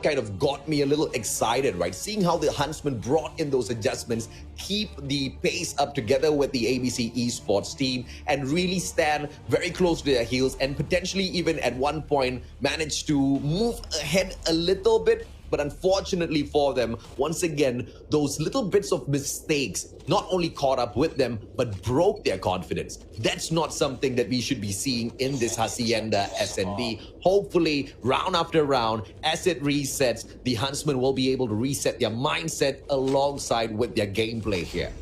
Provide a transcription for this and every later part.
kind of got me a little excited, right? Seeing how the Huntsmen brought in those adjustments, keep the pace up together with the ABC Esports team, and really stand very close to their heels, and potentially even at one point manage to move ahead a little bit. But unfortunately for them, once again, those little bits of mistakes not only caught up with them, but broke their confidence. That's not something that we should be seeing in this Hacienda SND. Hopefully, round after round, as it resets, the Huntsmen will be able to reset their mindset alongside with their gameplay here.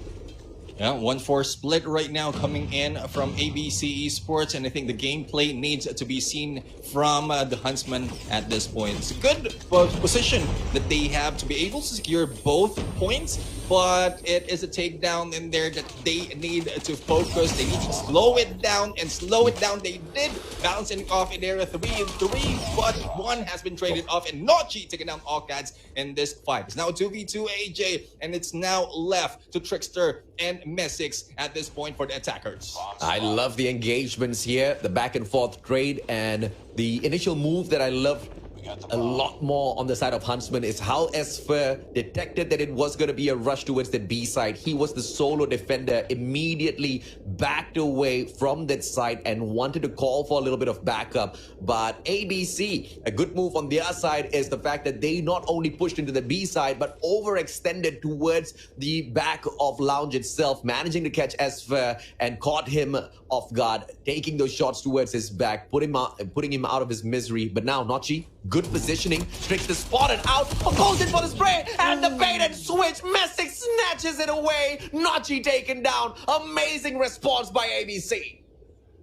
Yeah, 1-4 split right now coming in from ABC Esports, and I think the gameplay needs to be seen from the Huntsmen at this point. It's a good position that they have to be able to secure both points, but it is a takedown in there that they need to focus. They need to slow it down, and slow it down they did, bouncing off in area 3-3, but one has been traded off, and Nochi taking down Allcats in this fight. It's now 2v2 AJ, and it's now left to Trickster and Messix at this point for the attackers. I love the engagements here, the back and forth trade, and the initial move that I love a lot more on the side of Huntsmen is how Esfer detected that it was going to be a rush towards the B side. He was the solo defender, immediately backed away from that side and wanted to call for a little bit of backup. But ABC, a good move on their side is the fact that they not only pushed into the B side, but overextended towards the back of Lounge itself, managing to catch Esfer and caught him off guard, taking those shots towards his back, putting him out of his misery. But now Nochi, good positioning, tricks the spot and out, goes in for the spray, and the bait and switch. Messick snatches it away. Nochi taken down. Amazing response by ABC.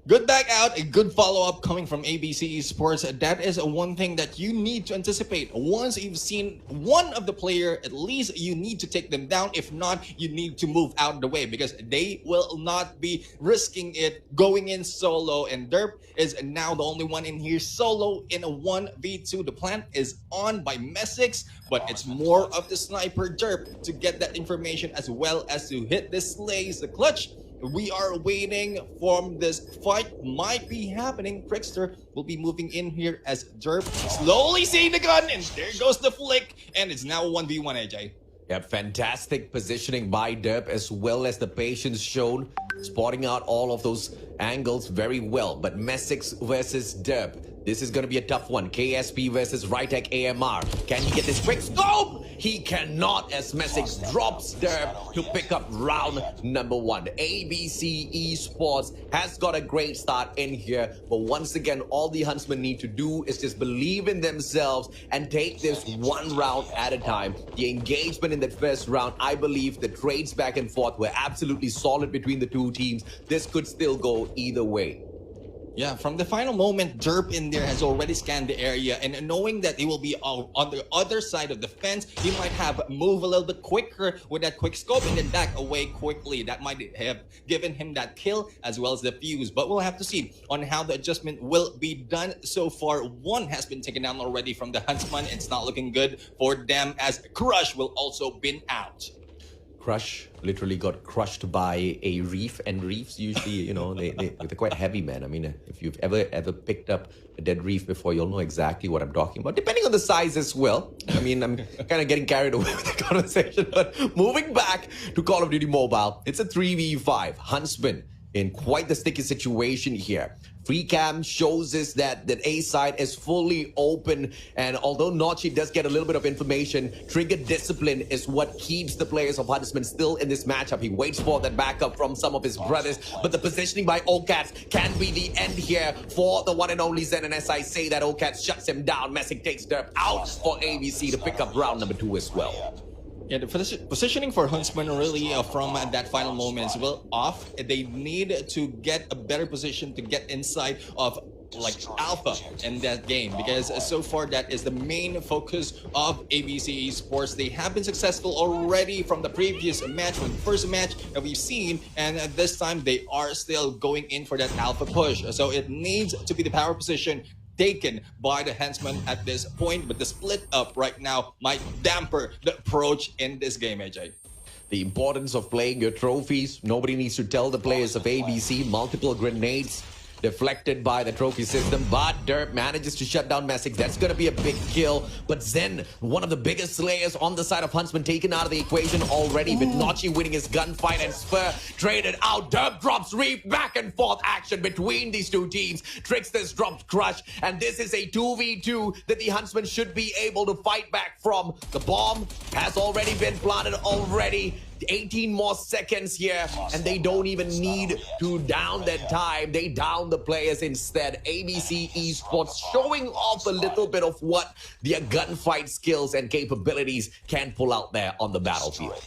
Good back out, a good follow-up coming from ABC Esports. That is one thing that you need to anticipate. Once you've seen one of the player, at least you need to take them down. If not, you need to move out of the way, because they will not be risking it going in solo. And Derp is now the only one in here solo in a 1v2. The plan is on by Messix, but it's more of the sniper Derp to get that information, as well as to hit this slays the clutch. We are waiting for this fight. Might be happening. Trickster will be moving in here as Derp slowly seeing the gun, and there goes the flick, and it's now 1v1 AJ. Yeah, fantastic positioning by Derp, as well as the patience shown, spotting out all of those angles very well. But Messix versus Derp, this is going to be a tough one. KSP versus Rytech AMR. Can he get this quick scope? He cannot, as Messix drops Derp to pick up round number 1. ABC Esports has got a great start in here, but once again, all the Huntsmen need to do is just believe in themselves and take this one round at a time. The engagement in that first round, I believe the trades back and forth were absolutely solid between the two teams. This could still go either way. Yeah, from the final moment, Derp in there has already scanned the area, and knowing that he will be on the other side of the fence, he might have moved a little bit quicker with that quick scope and then back away quickly. That might have given him that kill as well as the fuse, but we'll have to see on how the adjustment will be done. So far, one has been taken down already from the Huntsman. It's not looking good for them, as Crush will also been out. Crush literally got crushed by a reef, and reefs usually, you know, they're quite heavy, man. I mean, if you've ever picked up a dead reef before, you'll know exactly what I'm talking about, depending on the size as well. I mean, I'm kind of getting carried away with the conversation, but moving back to Call of Duty Mobile, it's a 3v5. Huntsmen in quite the sticky situation here. Free cam shows us that the A side is fully open, and although Nochi does get a little bit of information, trigger discipline is what keeps the players of Huntsmen still in this matchup. He waits for that backup from some of his brothers, but the positioning by Allcats can be the end here for the one and only Zen, and as I say that, Allcats shuts him down. Messig takes Derp out for ABC to pick up round number 2 as well. Yeah, the positioning for Huntsmen really from that final moment is well off. They need to get a better position to get inside of like alpha in that game, because so far that is the main focus of ABC Esports. They have been successful already from the previous match, from the first match that we've seen, and this time they are still going in for that alpha push. So it needs to be the power position taken by the Huntsmen at this point, but the split up right now might damper the approach in this game, AJ. The importance of playing your trophies. Nobody needs to tell the players of ABC. Multiple grenades deflected by the trophy system, but Derp manages to shut down Messick. That's going to be a big kill. But Zen, one of the biggest slayers on the side of Huntsman, taken out of the equation already, with Nochi winning his gunfight and Spur traded out. Derp drops Reef, back and forth action between these two teams. Tricksters drops Crush, and this is a 2v2 that the Huntsman should be able to fight back from. The bomb has already been planted already. 18 more seconds here, and they don't even need to down that time. They down the players instead. ABC Esports showing off a little bit of what their gunfight skills and capabilities can pull out there on the battlefield.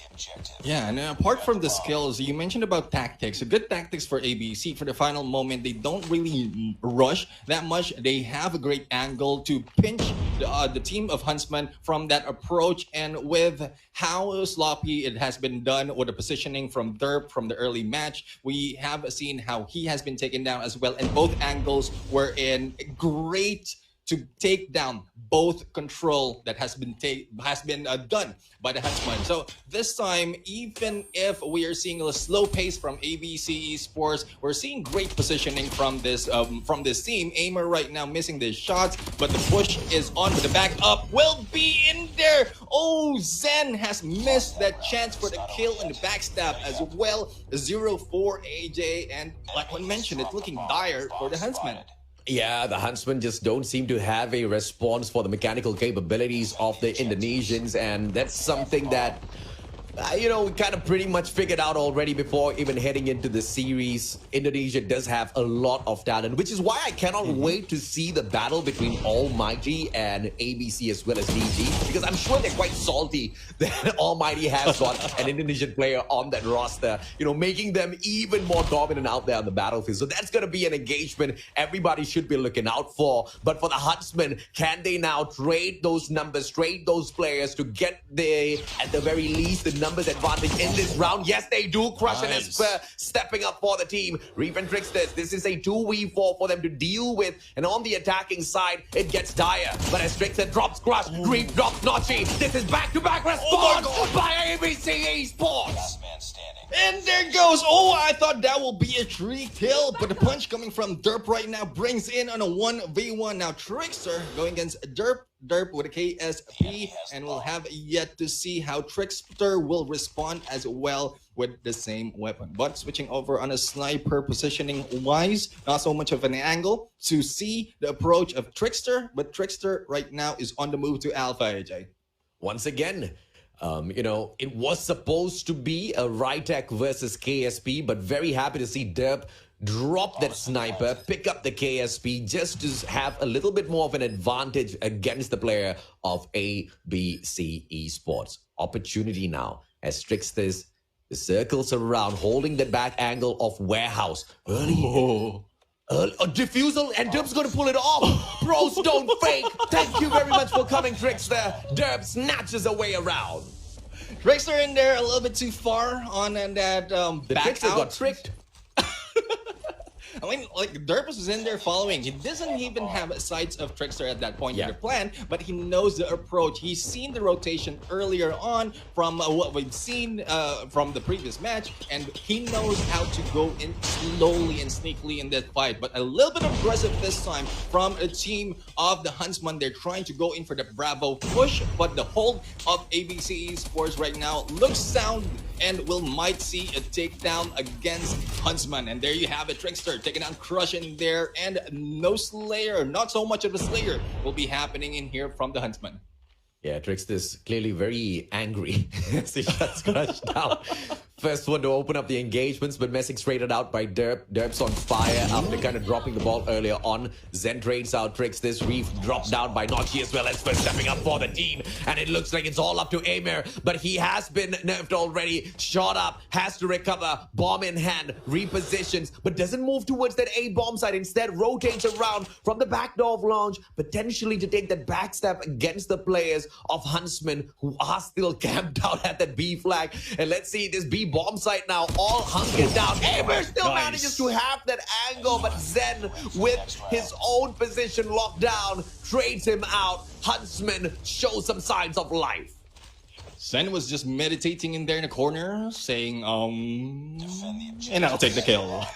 Yeah, and apart from the skills, you mentioned about tactics. A good tactics for ABC for the final moment. They don't really rush that much. They have a great angle to pinch the team of Huntsmen from that approach, and with how sloppy it has been done with the positioning from Derp from the early match, we have seen how he has been taken down as well, and both angles were in great to take down both control that has been done by the Huntsman. So this time, even if we are seeing a slow pace from ABC Esports, we're seeing great positioning from this team. Aimer right now missing the shots, but the push is on with the back up. Will be in there. Oh, Zen has missed that chance for the kill and the backstab as well. 0-4 AJ, and like one mentioned, it's looking dire for the Huntsman. Yeah, the Huntsmen just don't seem to have a response for the mechanical capabilities of the Indonesians, and that's something that we kind of pretty much figured out already before even heading into the series. Indonesia does have a lot of talent, which is why I cannot wait to see the battle between Almighty and ABC as well as DG, because I'm sure they're quite salty that Almighty has got an Indonesian player on that roster, making them even more dominant out there on the battlefield. So that's going to be an engagement everybody should be looking out for. But for the Huntsmen, can they now trade those numbers, trade those players to get at the very least, the numbers advantage in this round? Yes, they do. Crush and Esper stepping up for the team. Reef and Tricksters, this is a 2v4 for them to deal with. And on the attacking side, it gets dire. But as Trickster drops Crush, Reef drops Nochi. This is back-to-back response by ABC Esports. And there goes. Oh, I thought that will be a 3-kill, but the punch coming from Derp right now brings in on a 1v1. Now Trickster going against Derp with a KSP, and we'll have yet to see how Trickster will respond as well with the same weapon. But switching over on a sniper positioning wise, not so much of an angle to see the approach of Trickster, but Trickster right now is on the move to Alpha, AJ. Once again, it was supposed to be a Rytech versus KSP, but very happy to see Derp drop that sniper, pick up the KSP just to have a little bit more of an advantage against the player of ABC Esports. Opportunity now as Tricksters, the circles around, holding the back angle of Warehouse. A diffusal, and Derp's going to pull it off. Bros don't fake. Thank you very much for coming, Trickster. Derp snatches away around. Trickster in there a little bit too far on that The back Trickster out. got tricked. I mean, like, Derpus is in there following. He doesn't even have sights of Trickster at that point in the plan, but he knows the approach. He's seen the rotation earlier on from what we've seen from the previous match, and he knows how to go in slowly and sneakily in that fight. But a little bit aggressive this time from a team of the Huntsmen. They're trying to go in for the Bravo push, but the hold of ABC Esports right now looks sound, and might see a takedown against Huntsman. And there you have it, Trickster taking on Crush in there, and no Slayer, not so much of a Slayer will be happening in here from the Huntsman. Yeah, Trickster's clearly very angry as he shuts Crush down. First one to open up the engagements, but Messick's traded out by Derp. Derp's on fire after kind of dropping the ball earlier on. Zen trades out Trickster's. Reef dropped down by Nochi as well as for stepping up for the team. And it looks like it's all up to Amir, but he has been nerfed already. Shot up, has to recover, bomb in hand, repositions, but doesn't move towards that A bomb side. Instead, rotates around from the back door of launch, potentially to take that backstab against the players of Huntsmen who are still camped out at that B flag. And let's see this B bomb site now all hunkered down. Amir still manages to have that angle, but Zen with his own position locked down trades him out. Huntsmen show some signs of life. Zen was just meditating in there in the corner, saying, and I'll take the kill.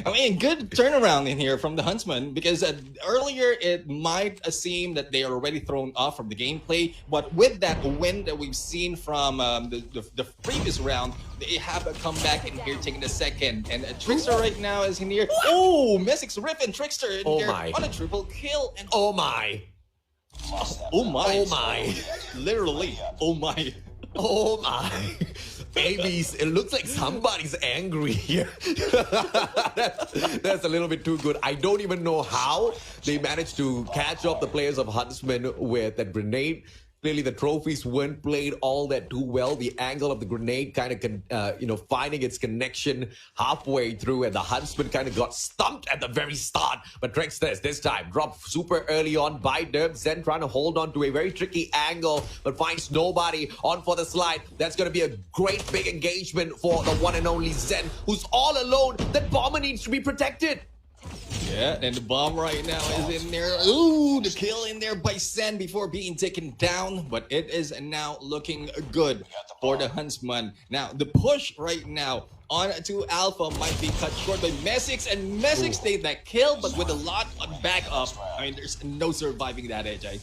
I mean, good turnaround in here from the Huntsman, because earlier it might seem that they are already thrown off from the gameplay, but with that win that we've seen from the previous round, they have a comeback in here, taking the second, and Trickster right now is in here. Oh, Messic's Rip and Trickster in here on a triple kill. And oh my. Oh my. Oh my. Literally. Oh my. Oh my. Babies, it looks like somebody's angry here. That's a little bit too good. I don't even know how they managed to catch up the players of Huntsmen with that grenade. Clearly, the trophies weren't played all that too well. The angle of the grenade kind of, finding its connection halfway through, and the Huntsman kind of got stumped at the very start. But Tricksters this time dropped super early on by Derb. Zen trying to hold on to a very tricky angle, but finds nobody on for the slide. That's going to be a great big engagement for the one and only Zen, who's all alone. That bomber needs to be protected. Yeah, and the bomb right now is in there. Ooh, the kill in there by Sen before being taken down. But it is now looking good for the Huntsman. Now, the push right now on to Alpha might be cut short by Messix. And Messix stayed that kill, but with a lot of backup. I mean, there's no surviving that, AJ.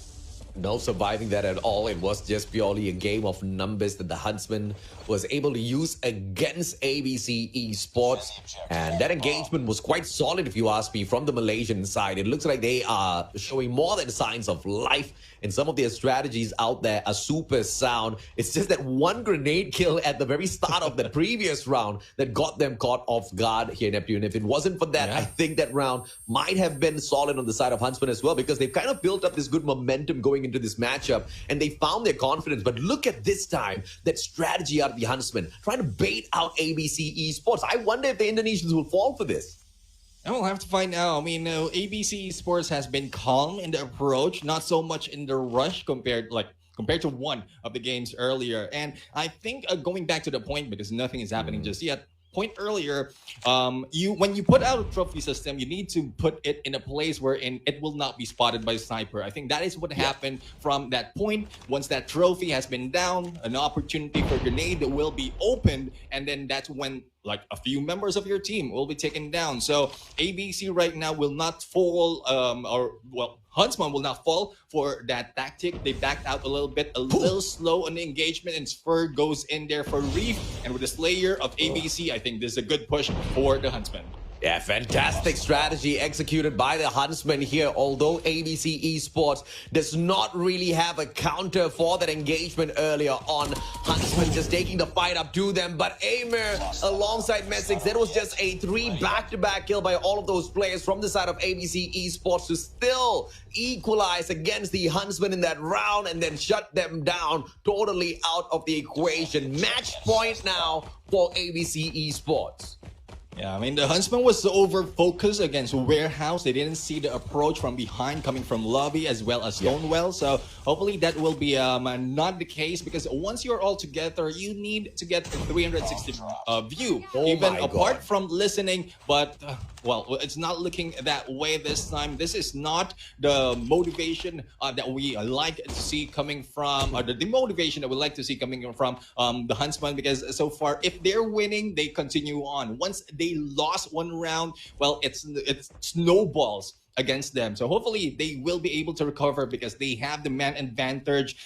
No surviving that at all. It was just purely a game of numbers that the Huntsman was able to use against ABC Esports. And that engagement was quite solid, if you ask me, from the Malaysian side. It looks like they are showing more than signs of life, and some of their strategies out there are super sound. It's just that one grenade kill at the very start of the previous round that got them caught off guard here, Neptune. If it wasn't for that, I think that round might have been solid on the side of Huntsman as well, because they've kind of built up this good momentum going into this matchup, and they found their confidence. But look at this time, that strategy out of the Huntsman, trying to bait out ABC Esports. I wonder if the Indonesians will fall for this. And we'll have to find out. I mean, ABC Esports has been calm in the approach, not so much in the rush compared to one of the games earlier. And I think going back to the point, because nothing is happening just yet, point earlier, when you put out a trophy system, you need to put it in a place wherein it will not be spotted by sniper. I think that is what happened from that point. Once that trophy has been down, an opportunity for grenade will be opened, and then that's when like a few members of your team will be taken down. So ABC right now will not fall, Huntsman will not fall for that tactic. They backed out a little slow on the engagement, and Spur goes in there for Reef. And with the Slayer of ABC, I think this is a good push for the Huntsman. Yeah, fantastic strategy executed by the Huntsman here. Although ABC Esports does not really have a counter for that engagement earlier on, Huntsman just taking the fight up to them. But Amir alongside Messix, that was just a 3 back-to-back kill by all of those players from the side of ABC Esports to still equalize against the Huntsman in that round and then shut them down totally out of the equation. Match point now for ABC Esports. Yeah, I mean, the Huntsman was over-focused against Warehouse. They didn't see the approach from behind coming from Lobby as well as Stonewell. So hopefully that will be not the case, because once you're all together, you need to get a 360 view, even apart from listening. But, it's not looking that way this time. This is not the motivation that we like to see coming from, or the demotivation that we like to see coming from the Huntsman, because so far, if they're winning, they continue on. Once they lost one round, it's snowballs against them. So hopefully they will be able to recover, because they have the man advantage,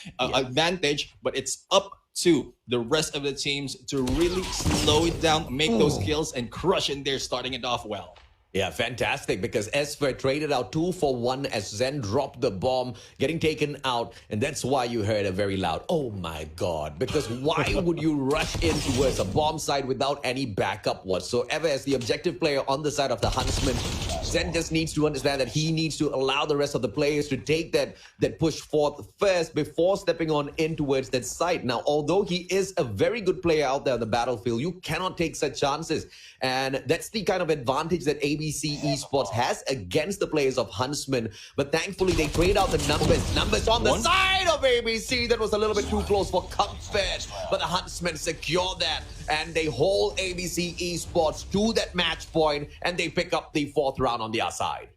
but it's up to the rest of the teams to really slow it down, make those kills, and crush in there, starting it off well. Yeah, fantastic, because Esper traded out 2 for 1 as Zen dropped the bomb, getting taken out, and that's why you heard a very loud, oh my god, because why would you rush in towards a bomb site without any backup whatsoever? As the objective player on the side of the Huntsman, Zen just needs to understand that he needs to allow the rest of the players to take that push forth first before stepping on in towards that site. Now, although he is a very good player out there on the battlefield, you cannot take such chances, and that's the kind of advantage that ABC Esports has against the players of Huntsman. But thankfully, they trade out the numbers on the side of ABC. That was a little bit too close for comfort, but the Huntsmen secure that, and they hold ABC Esports to that match point, and they pick up the 4th round on their side.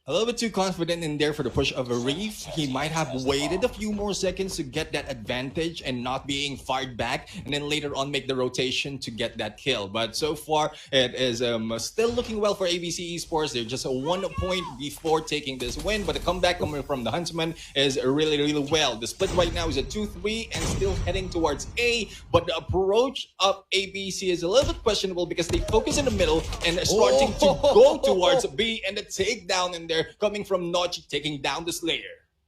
A little bit too confident in there for the push of a Reef. He might have waited a few more seconds to get that advantage and not being fired back, and then later on make the rotation to get that kill. But so far, it is still looking well for ABC Esports. They're just a 1 point before taking this win, but the comeback coming from the Huntsmen is really, really well. The split right now is a 2-3 and still heading towards A, but the approach of ABC is a little bit questionable because they focus in the middle and starting to go towards B, and the takedown in there coming from Nochi taking down the Slayer.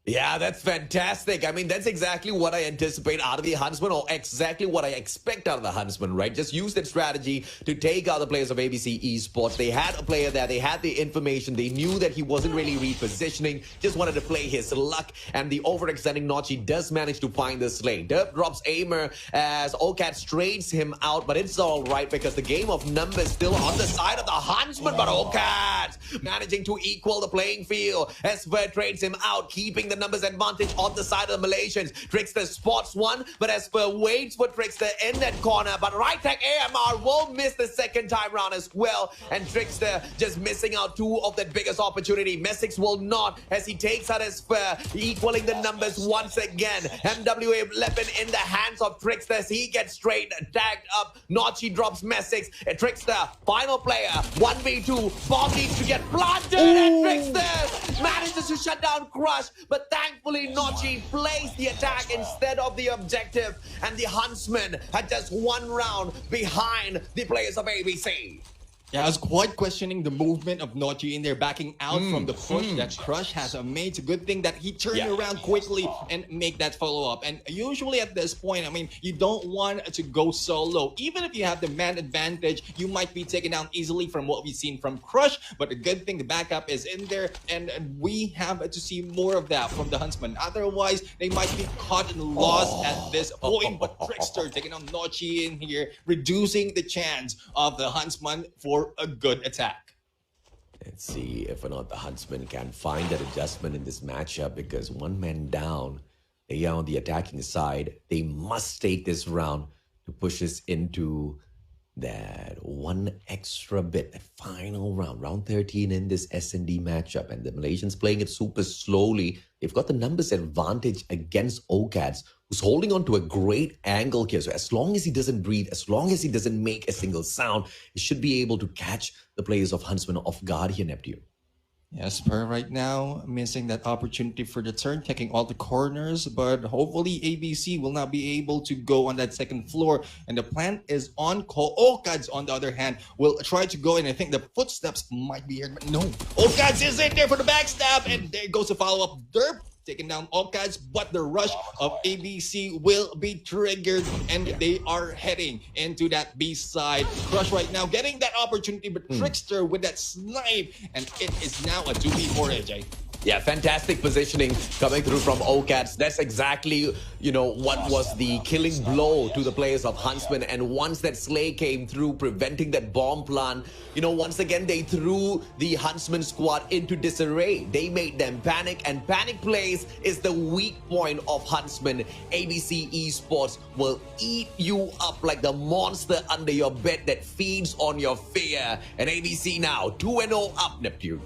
Yeah, that's fantastic. I mean, that's exactly what I anticipate out of the Huntsmen, or exactly what I expect out of the Huntsmen, right? Just use that strategy to take out the players of ABC Esports. They had a player there. They had the information. They knew that he wasn't really repositioning. Just wanted to play his luck. And the overextending Nochi does manage to find the slay. Derp drops Aimer as OCAT trades him out, but it's all right because the game of numbers still on the side of the Huntsmen. But OCAT managing to equal the playing field. Esper trades him out, keeping the numbers advantage on the side of the Malaysians. Trickster spots one, but Esper waits for Trickster in that corner. But right tech AMR will miss the second time round as well. And Trickster just missing out two of that biggest opportunity. Messix will not, as he takes out Esper, equaling the numbers once again. MWA weapon in the hands of Trickster as he gets straight tagged up. Nochi drops Messix. Trickster, final player, 1v2. Bomb needs to get planted, and Trickster manages to shut down Crush, but thankfully Nochi plays the attack instead of the objective, and the Huntsmen had just one round behind the players of ABC. Yeah, I was quite questioning the movement of Nochi in there, backing out from the push that Crush has made. It's a good thing that he turned around quickly and make that follow-up. And usually at this point, I mean, you don't want to go solo. Even if you have the man advantage, you might be taken down easily from what we've seen from Crush. But the good thing, the backup is in there, and we have to see more of that from the Huntsmen. Otherwise, they might be caught and lost at this point. But Trickster taking on Nochi in here, reducing the chance of the Huntsman for a good attack. Let's see if or not the Huntsmen can find that adjustment in this matchup, because one man down, they are on the attacking side. They must take this round to push us into that one extra bit, that final round, round 13 in this S&D matchup. And the Malaysians playing it super slowly. They've got the numbers advantage against OCADs, who's holding on to a great angle here. So as long as he doesn't breathe, as long as he doesn't make a single sound, he should be able to catch the players of Huntsmen off guard here, Neptune. Yes, per right now, missing that opportunity for the turn, taking all the corners, but hopefully ABC will not be able to go on that second floor, and the plan is on call. OCADs, on the other hand, will try to go, and I think the footsteps might be here, but no. OCADs is in there for the backstab, and there goes the follow-up. Derp taking down OCADs, but the rush of ABC will be triggered, and they are heading into that B side. Crush right now getting that opportunity, but Trickster with that snipe, and it is now a 2v4, AJ. Yeah, fantastic positioning coming through from OCADs. That's exactly, what was the killing blow to the players of Huntsmen. And once that Slay came through, preventing that bomb plant, once again, they threw the Huntsman squad into disarray. They made them panic, and panic plays is the weak point of Huntsmen. ABC Esports will eat you up like the monster under your bed that feeds on your fear. And ABC now 2-0 up, Neptune.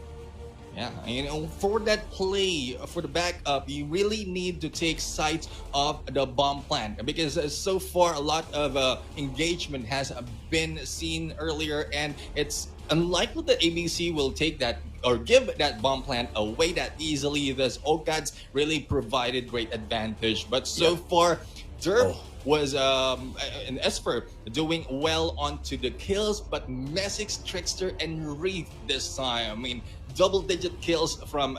Yeah, for that play, for the backup, you really need to take sight of the bomb plant, because so far a lot of engagement has been seen earlier, and it's unlikely that ABC will take that or give that bomb plant away that easily. Thus, OCADs really provided great advantage, but so far, Derp was an Esper doing well onto the kills, but Messix, Trickster, and Reef this time. I mean, double-digit kills from